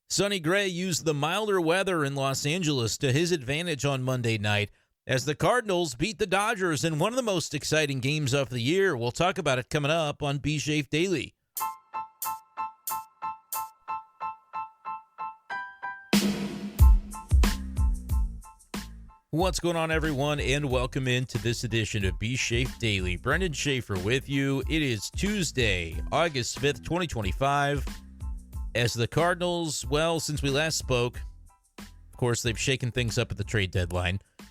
Sonny Gray used the milder weather in Los Angeles to his advantage on Monday night as the Cardinals beat the Dodgers in one of the most exciting games of the year. We'll talk about it coming up on B-Schaeff Daily. What's going on, everyone, and welcome into this edition of B-Schaeff Daily. Brenden Schaeffer with you. It is Tuesday, August 5th, 2025. As the Cardinals, well, since we last spoke, of course, they've shaken things up at the trade deadline. I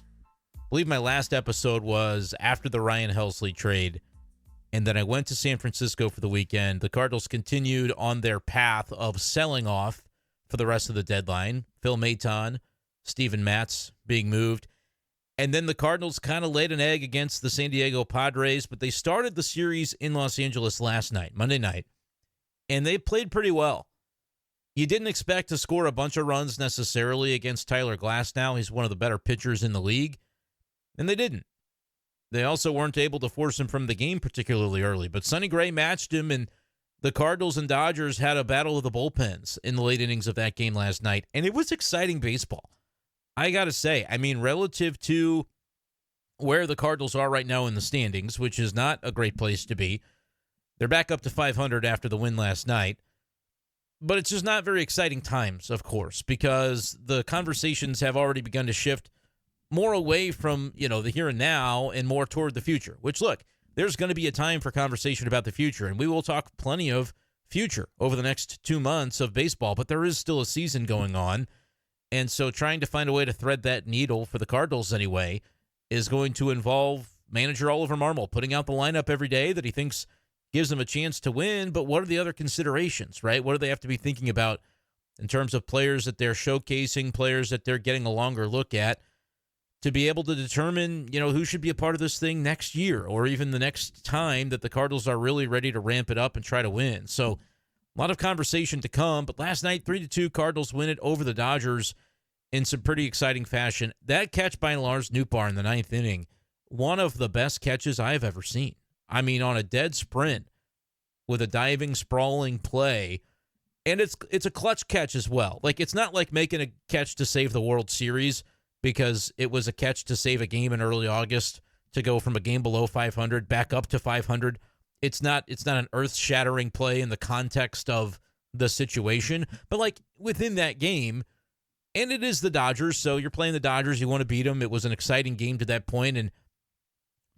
believe my last episode was after the Ryan Helsley trade, and then I went to San Francisco for the weekend. The Cardinals continued on their path of selling off for the rest of the deadline. Phil Maton, Steven Matz being moved. And then the Cardinals kind of laid an egg against the San Diego Padres, but they started the series in Los Angeles last night, Monday night, and they played pretty well. You didn't expect to score a bunch of runs necessarily against Tyler Glasnow. He's one of the better pitchers in the league, and they didn't. They also weren't able to force him from the game particularly early, but Sonny Gray matched him, and the Cardinals and Dodgers had a battle of the bullpens in the late innings of that game last night, and it was exciting baseball. I got to say, I mean, relative to where the Cardinals are right now in the standings, which is not a great place to be, they're back up to 500 after the win last night. But it's just not very exciting times, of course, because the conversations have already begun to shift more away from, the here and now and more toward the future, which, look, there's going to be a time for conversation about the future, and we will talk plenty of future over the next 2 months of baseball, but there is still a season going on, and so trying to find a way to thread that needle for the Cardinals anyway is going to involve manager Oliver Marmol putting out the lineup every day that he thinks gives them a chance to win, but what are the other considerations, right? What do they have to be thinking about in terms of players that they're showcasing, players that they're getting a longer look at to be able to determine, who should be a part of this thing next year or even the next time that the Cardinals are really ready to ramp it up and try to win. So a lot of conversation to come, but last night, 3-2, Cardinals win it over the Dodgers in some pretty exciting fashion. That catch by Lars Nootbaar in the ninth inning, one of the best catches I've ever seen. I mean, on a dead sprint with a diving, sprawling play, and it's a clutch catch as well. Like, it's not like making a catch to save the World Series because it was a catch to save a game in early August to go from a game below 500 back up to 500. It's not an earth-shattering play in the context of the situation, but like within that game, and it is the Dodgers, so you're playing the Dodgers, you want to beat them. It was an exciting game to that point, and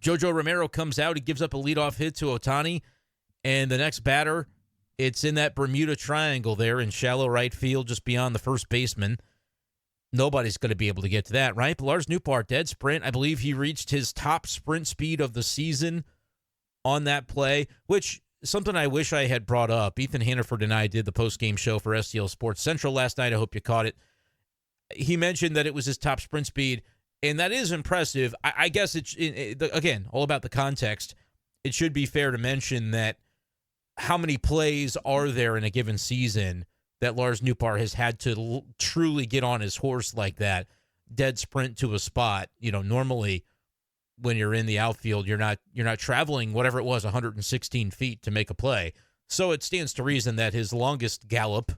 Jojo Romero comes out. He gives up a leadoff hit to Ohtani, and the next batter, it's in that Bermuda Triangle there in shallow right field just beyond the first baseman. Nobody's going to be able to get to that, right? But Lars Nootbaar, dead sprint. I believe he reached his top sprint speed of the season on that play, which something I wish I had brought up. Ethan Hannaford and I did the postgame show for STL Sports Central last night. I hope you caught it. He mentioned that it was his top sprint speed, and that is impressive. I guess it's, again, all about the context. It should be fair to mention that how many plays are there in a given season that Lars Nootbaar has had to truly get on his horse like that, dead sprint to a spot. Normally when you're in the outfield, you're not traveling whatever it was, 116 feet to make a play. So it stands to reason that his longest gallop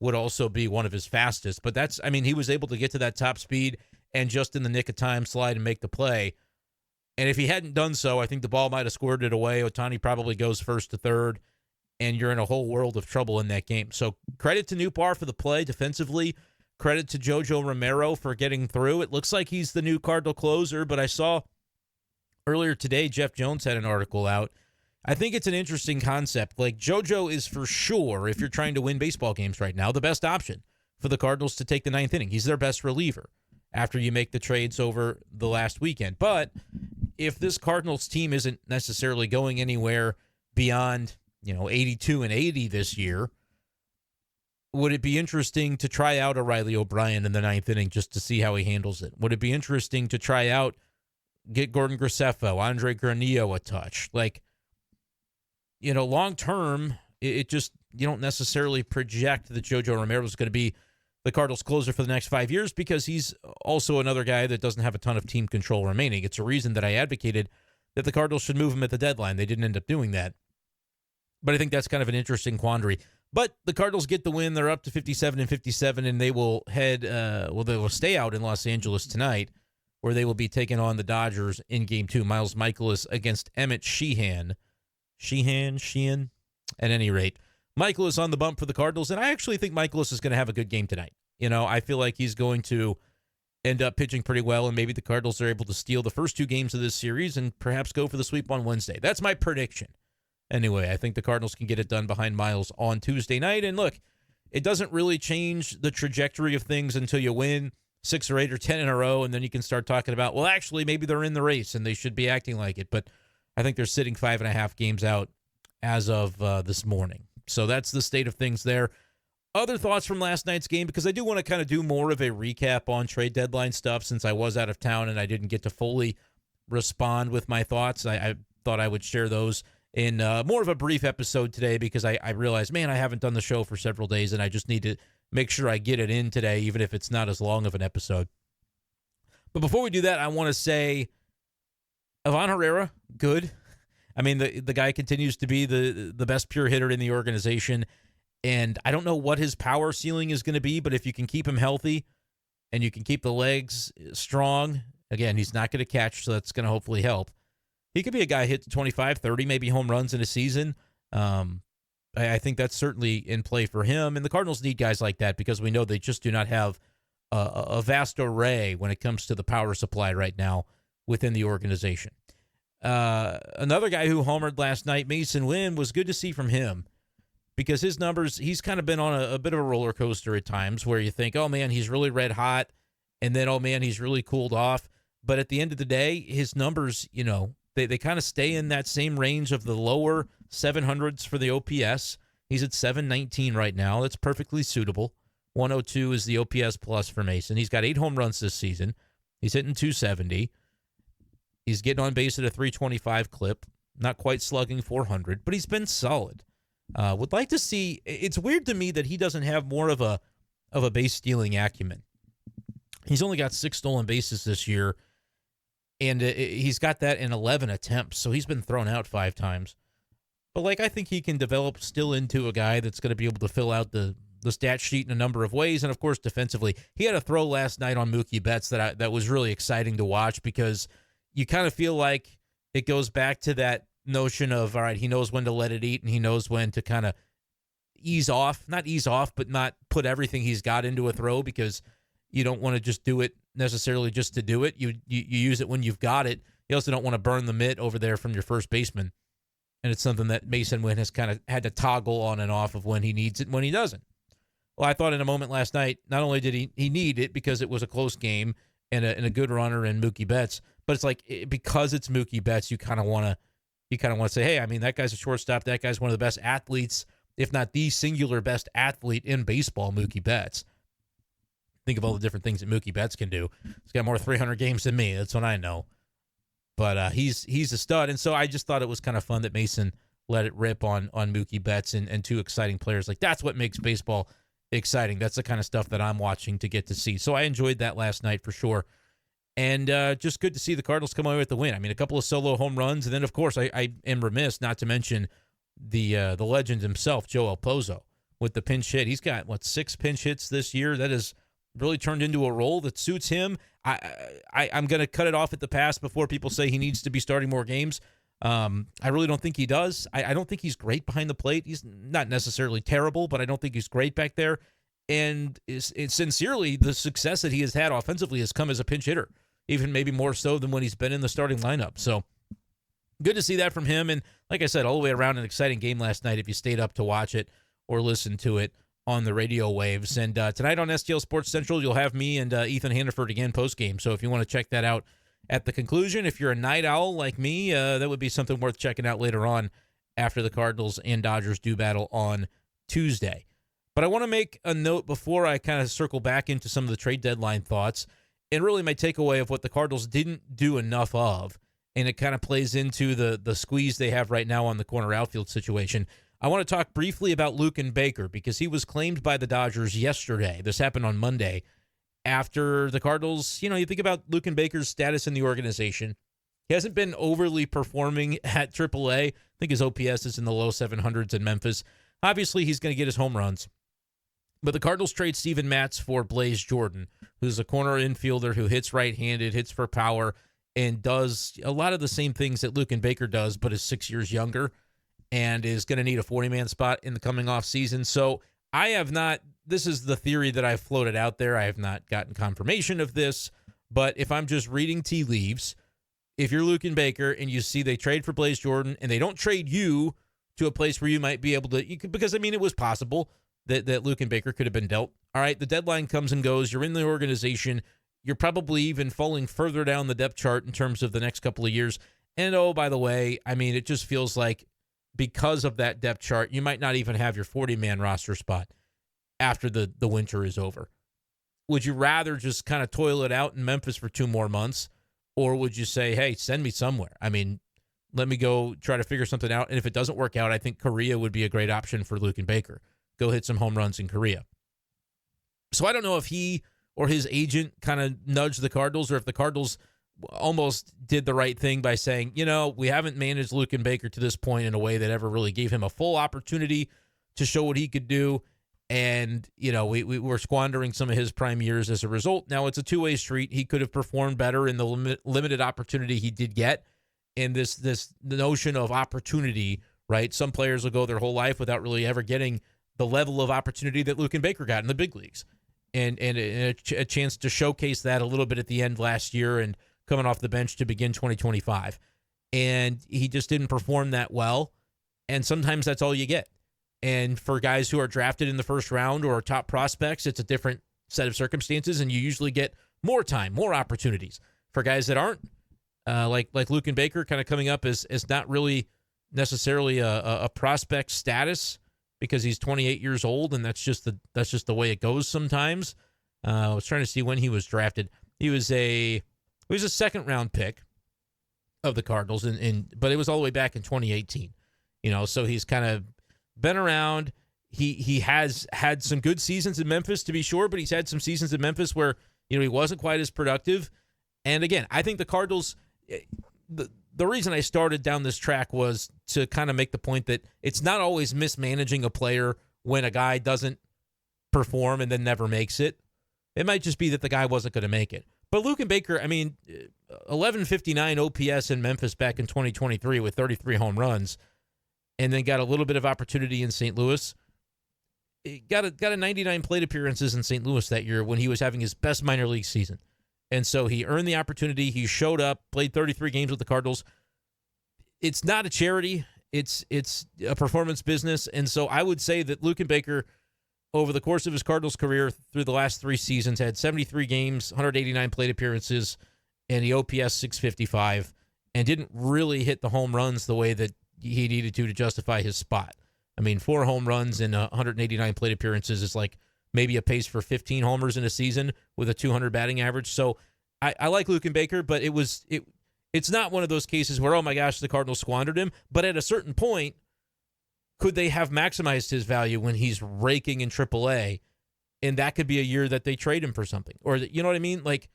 would also be one of his fastest. But he was able to get to that top speed and just in the nick of time slide and make the play. And if he hadn't done so, I think the ball might have squirted it away. Ohtani probably goes first to third, and you're in a whole world of trouble in that game. So credit to Nootbaar for the play defensively. Credit to Jojo Romero for getting through. It looks like he's the new Cardinal closer, but I saw earlier today Jeff Jones had an article out. I think it's an interesting concept. Like, Jojo is for sure, if you're trying to win baseball games right now, the best option for the Cardinals to take the ninth inning. He's their best reliever after you make the trades over the last weekend. But if this Cardinals team isn't necessarily going anywhere beyond, 82 and 80 this year, would it be interesting to try out O'Reilly O'Brien in the ninth inning just to see how he handles it? Would it be interesting to try out, get Gordon Graceffo, Andre Granillo a touch? Like, long term, it just, you don't necessarily project that Jojo Romero is going to be the Cardinals closer for the next 5 years because he's also another guy that doesn't have a ton of team control remaining. It's a reason that I advocated that the Cardinals should move him at the deadline. They didn't end up doing that. But I think that's kind of an interesting quandary. But the Cardinals get the win. They're up to 57-57, and they will head, they will stay out in Los Angeles tonight, where they will be taking on the Dodgers in Game 2. Miles Mikolas against Emmett Sheehan. Sheehan? At any rate, Mikolas on the bump for the Cardinals, and I actually think Mikolas is going to have a good game tonight. I feel like he's going to end up pitching pretty well, and maybe the Cardinals are able to steal the first 2 games of this series and perhaps go for the sweep on Wednesday. That's my prediction. Anyway, I think the Cardinals can get it done behind Miles on Tuesday night. And look, it doesn't really change the trajectory of things until you win 6 or 8 or 10 in a row, and then you can start talking about, well, actually, maybe they're in the race and they should be acting like it. But I think they're sitting 5.5 games out as of this morning. So that's the state of things there. Other thoughts from last night's game, because I do want to kind of do more of a recap on trade deadline stuff since I was out of town and I didn't get to fully respond with my thoughts. I thought I would share those in more of a brief episode today, because I realized, man, I haven't done the show for several days, and I just need to make sure I get it in today, even if it's not as long of an episode. But before we do that, I want to say, Ivan Herrera, good. I mean, the guy continues to be the best pure hitter in the organization, and I don't know what his power ceiling is going to be, but if you can keep him healthy and you can keep the legs strong, again, he's not going to catch, so that's going to hopefully help. He could be a guy hit 25, 30, maybe home runs in a season. I think that's certainly in play for him. And the Cardinals need guys like that, because we know they just do not have a vast array when it comes to the power supply right now within the organization. Another guy who homered last night, Mason Wynn, was good to see from him, because his numbers, he's kind of been on a bit of a roller coaster at times, where you think, oh, man, he's really red hot, and then, oh, man, he's really cooled off. But at the end of the day, his numbers, they kind of stay in that same range of the lower 700s for the OPS. He's at 719 right now. That's perfectly suitable. 102 is the OPS plus for Mason. He's got 8 home runs this season. He's hitting 270. He's getting on base at a 325 clip. Not quite slugging 400, but he's been solid. Would like to see. It's weird to me that he doesn't have more of a base stealing acumen. He's only got 6 stolen bases this year, and he's got that in 11 attempts, so he's been thrown out 5 times. But, I think he can develop still into a guy that's going to be able to fill out the stat sheet in a number of ways, and, of course, defensively. He had a throw last night on Mookie Betts that was really exciting to watch, because you kind of feel like it goes back to that notion of, all right, he knows when to let it eat, and he knows when to kind of ease off. Not ease off, but not put everything he's got into a throw, because you don't want to just do it necessarily just to do it. You use it when you've got it. You also don't want to burn the mitt over there from your first baseman. And it's something that Mason Wynn has kind of had to toggle on and off of when he needs it and when he doesn't. Well, I thought in a moment last night, not only did he need it because it was a close game and a good runner in Mookie Betts, but it's like, because it's Mookie Betts, you kind of want to say, hey, I mean, that guy's a shortstop. That guy's one of the best athletes, if not the singular best athlete in baseball, Mookie Betts. Think of all the different things that Mookie Betts can do. He's got more 300 games than me. That's what I know. But he's a stud, and so I just thought it was kind of fun that Mason let it rip on Mookie Betts and 2 exciting players. That's what makes baseball exciting. That's the kind of stuff that I'm watching to get to see. So I enjoyed that last night for sure. And just good to see the Cardinals come away with the win. I mean, a couple of solo home runs, and then, of course, I am remiss not to mention the legend himself, Joe Pozo, with the pinch hit. He's got, 6 pinch hits this year. That has really turned into a role that suits him. I'm going to cut it off at the pass before people say he needs to be starting more games. I really don't think he does. I don't think he's great behind the plate. He's not necessarily terrible, but I don't think he's great back there. And it's sincerely, the success that he has had offensively has come as a pinch hitter, even maybe more so than when he's been in the starting lineup. So good to see that from him. And like I said, all the way around, an exciting game last night if you stayed up to watch it or listen to it on the radio waves. And tonight on STL Sports Central, you'll have me and Ethan Hannaford again post-game. So if you want to check that out at the conclusion, if you're a night owl like me, that would be something worth checking out later on after the Cardinals and Dodgers do battle on Tuesday. But I want to make a note before I kind of circle back into some of the trade deadline thoughts, and really my takeaway of what the Cardinals didn't do enough of, and it kind of plays into the squeeze they have right now on the corner outfield situation. I want to talk briefly about Luken Baker, because he was claimed by the Dodgers yesterday. This happened on Monday after the Cardinals, you think about Luken Baker's status in the organization. He hasn't been overly performing at AAA. I think his OPS is in the low 700s in Memphis. Obviously, he's going to get his home runs. But the Cardinals trade Steven Matz for Blaze Jordan, who's a corner infielder who hits right-handed, hits for power, and does a lot of the same things that Luken Baker does, but is 6 years younger and is going to need a 40-man spot in the coming off season. So I have not, this is the theory that I've floated out there. I have not gotten confirmation of this, but if I'm just reading tea leaves, if you're Luken Baker and you see they trade for Blaze Jordan and they don't trade you to a place where you might be able to, because, I mean, it was possible that Luken Baker could have been dealt. All right, the deadline comes and goes. You're in the organization. You're probably even falling further down the depth chart in terms of the next couple of years. And, oh, by the way, I mean, it just feels like because of that depth chart, you might not even have your 40-man roster spot after the winter is over. Would you rather just kind of toil it out in Memphis for 2 more months, or would you say, hey, send me somewhere? I mean, let me go try to figure something out. And if it doesn't work out, I think Korea would be a great option for Luken Baker. Go hit some home runs in Korea. So I don't know if he or his agent kind of nudged the Cardinals, or if the Cardinals almost did the right thing by saying, we haven't managed Luken Baker to this point in a way that ever really gave him a full opportunity to show what he could do. And, we were squandering some of his prime years as a result. Now it's a two-way street. He could have performed better in the limited opportunity he did get. And this notion of opportunity, right? Some players will go their whole life without really ever getting the level of opportunity that Luken Baker got in the big leagues, and a chance to showcase that a little bit at the end last year and coming off the bench to begin 2025. And he just didn't perform that well, and sometimes that's all you get. And for guys who are drafted in the first round or top prospects, it's a different set of circumstances, and you usually get more time, more opportunities. For guys that aren't, like Luken Baker, kind of coming up as not really necessarily a prospect status, because he's 28 years old, and that's just the way it goes sometimes. I was trying to see when he was drafted. He was a second round pick of the Cardinals, but it was all the way back in 2018. So he's kind of been around. He has had some good seasons in Memphis, to be sure, but he's had some seasons in Memphis where he wasn't quite as productive. And again, I think the Cardinals, the reason I started down this track was to kind of make the point that it's not always mismanaging a player when a guy doesn't perform and then never makes it. It might just be that the guy wasn't going to make it. But Luken Baker, I mean, 1159 OPS in Memphis back in 2023 with 33 home runs, and then got a little bit of opportunity in St. Louis. He got a 99 plate appearances in St. Louis that year when he was having his best minor league season. And so he earned the opportunity. He showed up, played 33 games with the Cardinals. It's not a charity. It's a performance business. And so I would say that Luken Baker, over the course of his Cardinals career through the last 3 seasons, had 73 games, 189 plate appearances, and the OPS 655, and didn't really hit the home runs the way that he needed to justify his spot. I mean, 4 home runs and 189 plate appearances is like maybe a pace for 15 homers in a season with a 200 batting average. So I like Luken Baker, but it's not one of those cases where, oh my gosh, the Cardinals squandered him. But at a certain point, could they have maximized his value when he's raking in AAA? And that could be a year that they trade him for something. Or, you know what I mean? Like,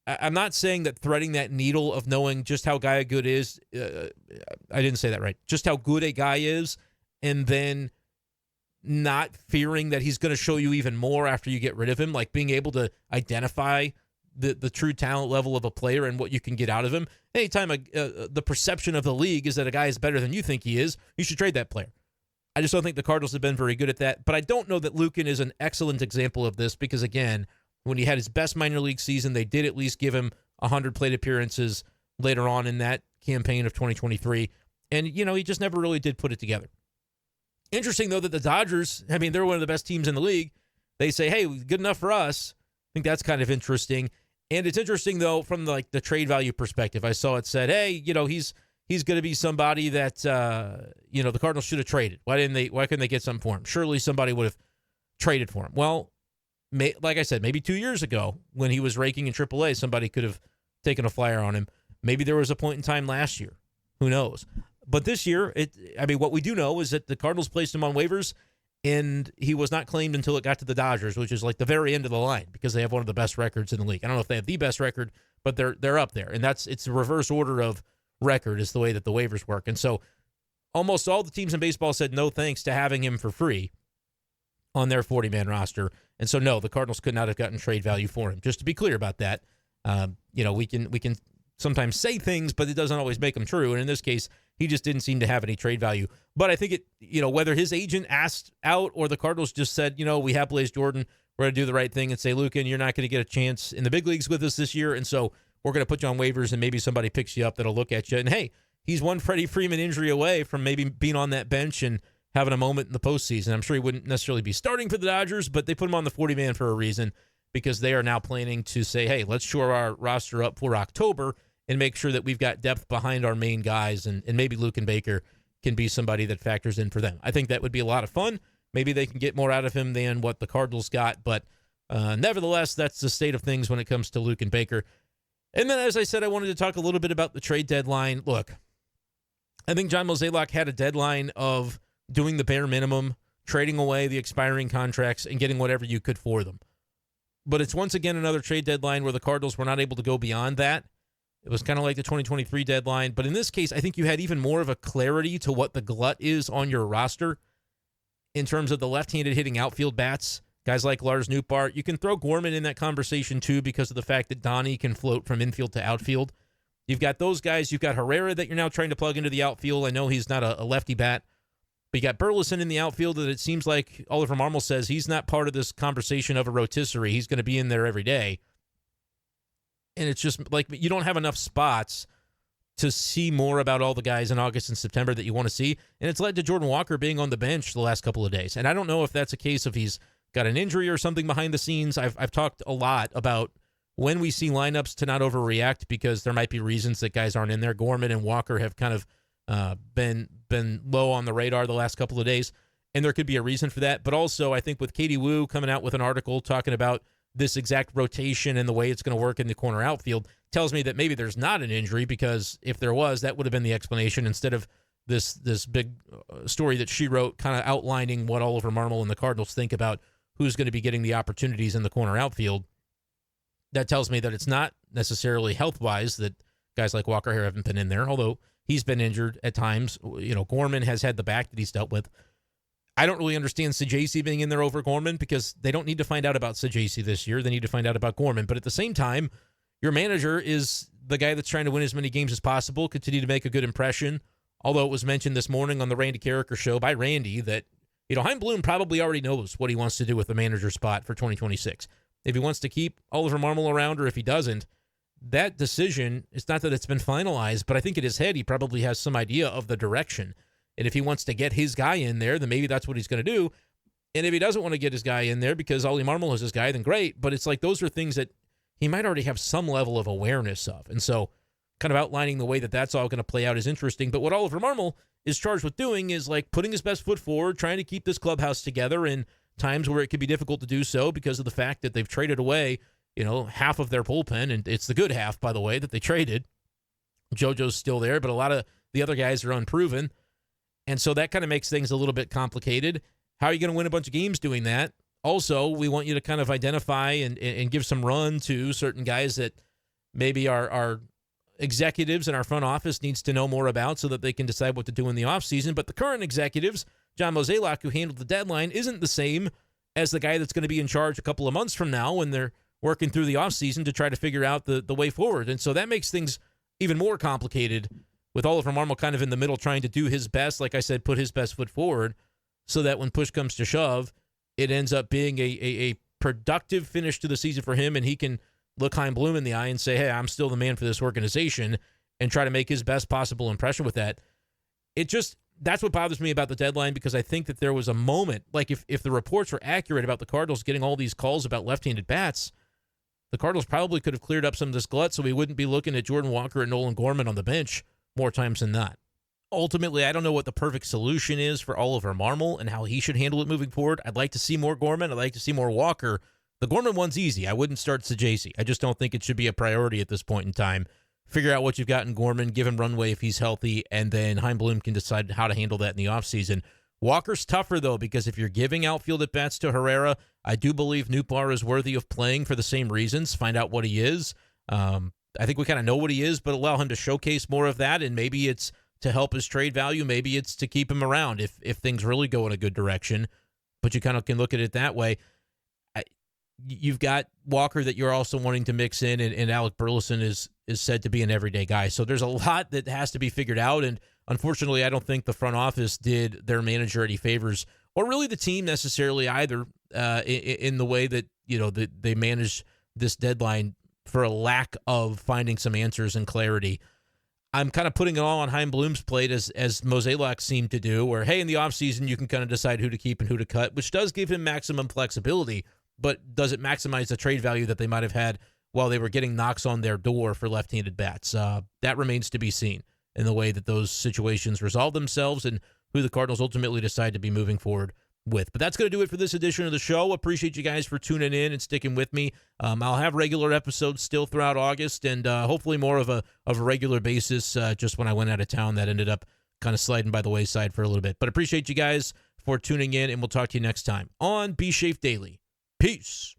I'm not saying that threading that needle of knowing just how good is, I didn't say that right, just how good a guy is, and then not fearing that he's going to show you even more after you get rid of him, like being able to identify the true talent level of a player and what you can get out of him. Anytime the perception of the league is that a guy is better than you think he is, you should trade that player. I just don't think the Cardinals have been very good at that. But I don't know that Luken is an excellent example of this because, again, when he had his best minor league season, they did at least give him 100 plate appearances later on in that campaign of 2023. And, he just never really did put it together. Interesting, though, that the Dodgers, I mean, they're one of the best teams in the league. They say, hey, good enough for us. I think that's kind of interesting. And it's interesting, though, from the trade value perspective. I saw it said, hey, he's going to be somebody that, the Cardinals should have traded. Why couldn't they get something for him? Surely somebody would have traded for him. Well, like I said, maybe 2 years ago when he was raking in AAA, somebody could have taken a flyer on him. Maybe there was a point in time last year. Who knows? But this year, what we do know is that the Cardinals placed him on waivers, and he was not claimed until it got to the Dodgers, which is like the very end of the line because they have one of the best records in the league. I don't know if they have the best record, but they're up there, and it's a reverse order of record is the way that the waivers work. And so almost all the teams in baseball said no thanks to having him for free on their 40-man roster. And so, no, the Cardinals could not have gotten trade value for him. Just to be clear about that, we can sometimes say things, but it doesn't always make them true. And in this case, he just didn't seem to have any trade value. But I think whether his agent asked out or the Cardinals just said, we have Blaze Jordan, we're going to do the right thing and say, Luken, you're not going to get a chance in the big leagues with us this year. And so we're going to put you on waivers and maybe somebody picks you up that'll look at you. And hey, he's one Freddie Freeman injury away from maybe being on that bench and having a moment in the postseason. I'm sure he wouldn't necessarily be starting for the Dodgers, but they put him on the 40-man for a reason, because they are now planning to say, hey, let's shore our roster up for October and make sure that we've got depth behind our main guys, and maybe Luken Baker can be somebody that factors in for them. I think that would be a lot of fun. Maybe they can get more out of him than what the Cardinals got, but nevertheless, that's the state of things when it comes to Luken Baker. And then, as I said, I wanted to talk a little bit about the trade deadline. Look, I think John Mozeliak had a deadline of doing the bare minimum, trading away the expiring contracts, and getting whatever you could for them. But it's once again another trade deadline where the Cardinals were not able to go beyond that. It was kind of like the 2023 deadline. But in this case, I think you had even more of a clarity to what the glut is on your roster in terms of the left-handed hitting outfield bats. Guys like Lars Nootbaar. You can throw Gorman in that conversation too because of the fact that Donnie can float from infield to outfield. You've got those guys. You've got Herrera that you're now trying to plug into the outfield. I know he's not a lefty bat. But you got Burleson in the outfield that it seems like Oliver Marmol says he's not part of this conversation of a rotisserie. He's going to be in there every day. And it's just like you don't have enough spots to see more about all the guys in August and September that you want to see. And it's led to Jordan Walker being on the bench the last couple of days. And I don't know if that's a case of he's got an injury or something behind the scenes. I've talked a lot about when we see lineups to not overreact because there might be reasons that guys aren't in there. Gorman and Walker have kind of been low on the radar the last couple of days, and there could be a reason for that. But also, I think with Katie Wu coming out with an article talking about this exact rotation and the way it's going to work in the corner outfield tells me that maybe there's not an injury, because if there was, that would have been the explanation instead of this big story that she wrote kind of outlining what Oliver Marmol and the Cardinals think about who's going to be getting the opportunities in the corner outfield. That tells me that it's not necessarily health-wise that guys like Walker here haven't been in there, although he's been injured at times. Gorman has had the back that he's dealt with. I don't really understand Sajacy being in there over Gorman because they don't need to find out about Sajacy this year. They need to find out about Gorman. But at the same time, your manager is the guy that's trying to win as many games as possible, continue to make a good impression. Although it was mentioned this morning on the Randy Carricker show by Randy that, Chaim Bloom probably already knows what he wants to do with the manager spot for 2026. If he wants to keep Oliver Marmol around or if he doesn't, that decision, it's not that it's been finalized, but I think in his head he probably has some idea of the direction. And if he wants to get his guy in there, then maybe that's what he's going to do. And if he doesn't want to get his guy in there because Ollie Marmol is his guy, then great. But it's like those are things that he might already have some level of awareness of. And so kind of outlining the way that that's all going to play out is interesting. But what Oliver Marmol is charged with doing is like putting his best foot forward, trying to keep this clubhouse together in times where it could be difficult to do so because of the fact that they've traded away half of their bullpen, and it's the good half, by the way, that they traded. JoJo's still there, but a lot of the other guys are unproven. And so that kind of makes things a little bit complicated. How are you going to win a bunch of games doing that? Also, we want you to kind of identify and give some run to certain guys that maybe our executives in our front office needs to know more about so that they can decide what to do in the offseason. But the current executives, John Mozeliak, who handled the deadline, isn't the same as the guy that's going to be in charge a couple of months from now when they're working through the offseason to try to figure out the way forward. And so that makes things even more complicated with Oliver Marmol kind of in the middle trying to do his best, like I said, put his best foot forward so that when push comes to shove, it ends up being a productive finish to the season for him, and he can look Chaim Bloom in the eye and say, hey, I'm still the man for this organization, and try to make his best possible impression with that. That's what bothers me about the deadline, because I think that there was a moment, like if the reports were accurate about the Cardinals getting all these calls about left-handed bats, the Cardinals probably could have cleared up some of this glut so we wouldn't be looking at Jordan Walker and Nolan Gorman on the bench more times than not. Ultimately, I don't know what the perfect solution is for Oliver Marmol and how he should handle it moving forward. I'd like to see more Gorman. I'd like to see more Walker. The Gorman one's easy. I wouldn't start Sajacy. I just don't think it should be a priority at this point in time. Figure out what you've got in Gorman, give him runway if he's healthy, and then Chaim Bloom can decide how to handle that in the offseason. Walker's tougher, though, because if you're giving outfield at-bats to Herrera, I do believe Nootbaar is worthy of playing for the same reasons. Find out what he is. I think we kind of know what he is, but allow him to showcase more of that, and maybe it's to help his trade value. Maybe it's to keep him around if things really go in a good direction. But you kind of can look at it that way. You've got Walker that you're also wanting to mix in, and Alec Burleson is said to be an everyday guy. So there's a lot that has to be figured out, and unfortunately, I don't think the front office did their manager any favors, or really the team necessarily either, in the way that they managed this deadline for a lack of finding some answers and clarity. I'm kind of putting it all on Chaim Bloom's plate as Mozeliak seemed to do, where, hey, in the offseason, you can kind of decide who to keep and who to cut, which does give him maximum flexibility. But does it maximize the trade value that they might have had while they were getting knocks on their door for left-handed bats? That remains to be seen in the way that those situations resolve themselves and who the Cardinals ultimately decide to be moving forward with. But that's going to do it for this edition of the show. Appreciate you guys for tuning in and sticking with me. I'll have regular episodes still throughout August, and hopefully more of a regular basis. Just when I went out of town, that ended up kind of sliding by the wayside for a little bit. But appreciate you guys for tuning in, and we'll talk to you next time on B-Schaeff Daily. Peace.